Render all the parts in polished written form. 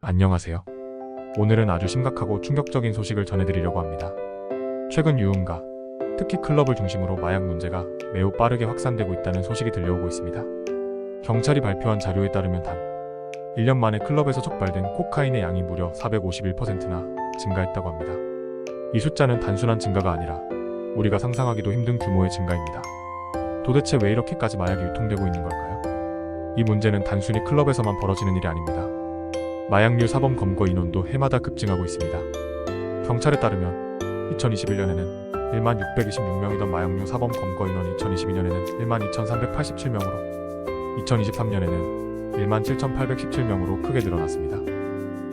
안녕하세요. 오늘은 아주 심각하고 충격적인 소식을 전해드리려고 합니다. 최근 유흥가, 특히 클럽을 중심으로 마약 문제가 매우 빠르게 확산되고 있다는 소식이 들려오고 있습니다. 경찰이 발표한 자료에 따르면 단 1년 만에 클럽에서 적발된 코카인의 양이 무려 451%나 증가했다고 합니다. 이 숫자는 단순한 증가가 아니라 우리가 상상하기도 힘든 규모의 증가입니다. 도대체 왜 이렇게까지 마약이 유통되고 있는 걸까요? 이 문제는 단순히 클럽에서만 벌어지는 일이 아닙니다. 마약류 사범 검거 인원도 해마다 급증하고 있습니다. 경찰에 따르면 2021년에는 1만 626명이던 마약류 사범 검거 인원이 2022년에는 1만 2,387명으로 2023년에는 1만 7,817명으로 크게 늘어났습니다.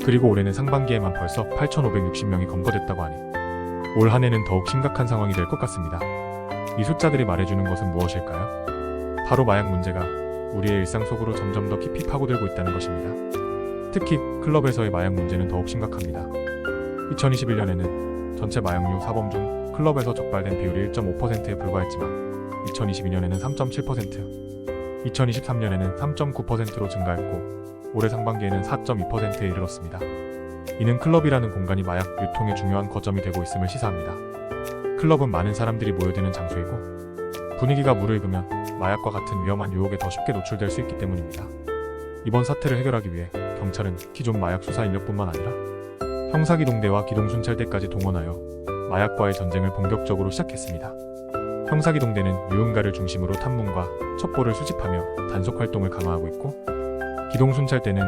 그리고 올해는 상반기에만 벌써 8,560명이 검거됐다고 하니 올 한해는 더욱 심각한 상황이 될 것 같습니다. 이 숫자들이 말해주는 것은 무엇일까요? 바로 마약 문제가 우리의 일상 속으로 점점 더 깊이 파고들고 있다는 것입니다. 특히 클럽에서의 마약 문제는 더욱 심각합니다. 2021년에는 전체 마약류 사범 중 클럽에서 적발된 비율이 1.5%에 불과했지만 2022년에는 3.7%, 2023년에는 3.9%로 증가했고 올해 상반기에는 4.2%에 이르렀습니다. 이는 클럽이라는 공간이 마약 유통의 중요한 거점이 되고 있음을 시사합니다. 클럽은 많은 사람들이 모여드는 장소이고 분위기가 무르익으면 마약과 같은 위험한 유혹에 더 쉽게 노출될 수 있기 때문입니다. 이번 사태를 해결하기 위해 경찰은 기존 마약 수사 인력뿐만 아니라 형사기동대와 기동순찰대까지 동원하여 마약과의 전쟁을 본격적으로 시작했습니다. 형사기동대는 유흥가를 중심으로 탐문과 첩보를 수집하며 단속 활동을 강화하고 있고, 기동순찰대는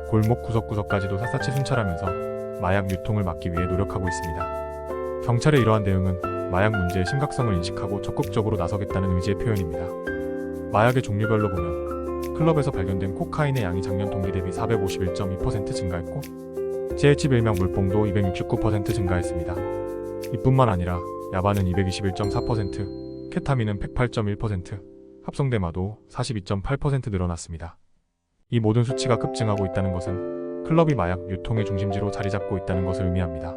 골목 구석구석까지도 샅샅이 순찰하면서 마약 유통을 막기 위해 노력하고 있습니다. 경찰의 이러한 대응은 마약 문제의 심각성을 인식하고 적극적으로 나서겠다는 의지의 표현입니다. 마약의 종류별로 보면 클럽에서 발견된 코카인의 양이 작년 동기 대비 451.2% 증가했고 THC 일명 물뽕도 269% 증가했습니다. 이뿐만 아니라 야바는 221.4%, 케타민은 108.1%, 합성대마도 42.8% 늘어났습니다. 이 모든 수치가 급증하고 있다는 것은 클럽이 마약 유통의 중심지로 자리 잡고 있다는 것을 의미합니다.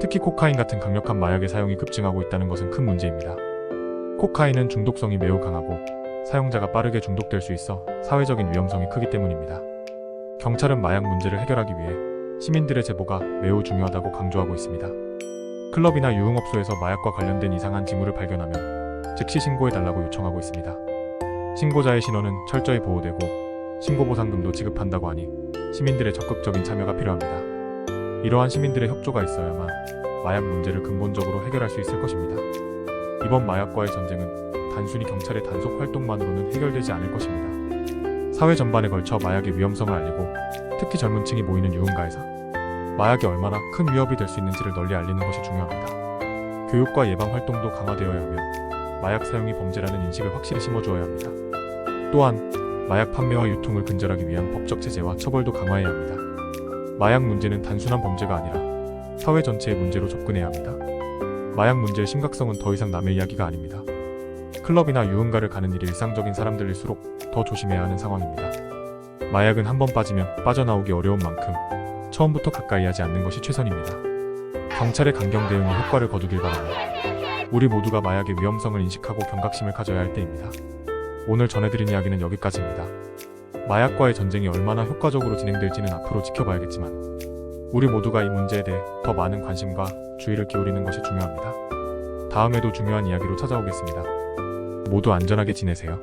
특히 코카인 같은 강력한 마약의 사용이 급증하고 있다는 것은 큰 문제입니다. 코카인은 중독성이 매우 강하고 사용자가 빠르게 중독될 수 있어 사회적인 위험성이 크기 때문입니다. 경찰은 마약 문제를 해결하기 위해 시민들의 제보가 매우 중요하다고 강조하고 있습니다. 클럽이나 유흥업소에서 마약과 관련된 이상한 징후를 발견하면 즉시 신고해달라고 요청하고 있습니다. 신고자의 신원은 철저히 보호되고 신고보상금도 지급한다고 하니 시민들의 적극적인 참여가 필요합니다. 이러한 시민들의 협조가 있어야만 마약 문제를 근본적으로 해결할 수 있을 것입니다. 이번 마약과의 전쟁은 단순히 경찰의 단속 활동만으로는 해결되지 않을 것입니다. 사회 전반에 걸쳐 마약의 위험성을 알리고 특히 젊은 층이 모이는 유흥가에서 마약이 얼마나 큰 위협이 될 수 있는지를 널리 알리는 것이 중요합니다. 교육과 예방 활동도 강화되어야 하며 마약 사용이 범죄라는 인식을 확실히 심어주어야 합니다. 또한 마약 판매와 유통을 근절하기 위한 법적 제재와 처벌도 강화해야 합니다. 마약 문제는 단순한 범죄가 아니라 사회 전체의 문제로 접근해야 합니다. 마약 문제의 심각성은 더 이상 남의 이야기가 아닙니다. 클럽이나 유흥가를 가는 일이 일상적인 사람들일수록 더 조심해야 하는 상황입니다. 마약은 한번 빠지면 빠져나오기 어려운 만큼 처음부터 가까이 하지 않는 것이 최선입니다. 경찰의 강경 대응이 효과를 거두길 바랍니다. 우리 모두가 마약의 위험성을 인식하고 경각심을 가져야 할 때입니다. 오늘 전해드린 이야기는 여기까지입니다. 마약과의 전쟁이 얼마나 효과적으로 진행될지는 앞으로 지켜봐야겠지만 우리 모두가 이 문제에 대해 더 많은 관심과 주의를 기울이는 것이 중요합니다. 다음에도 중요한 이야기로 찾아오겠습니다. 모두 안전하게 지내세요.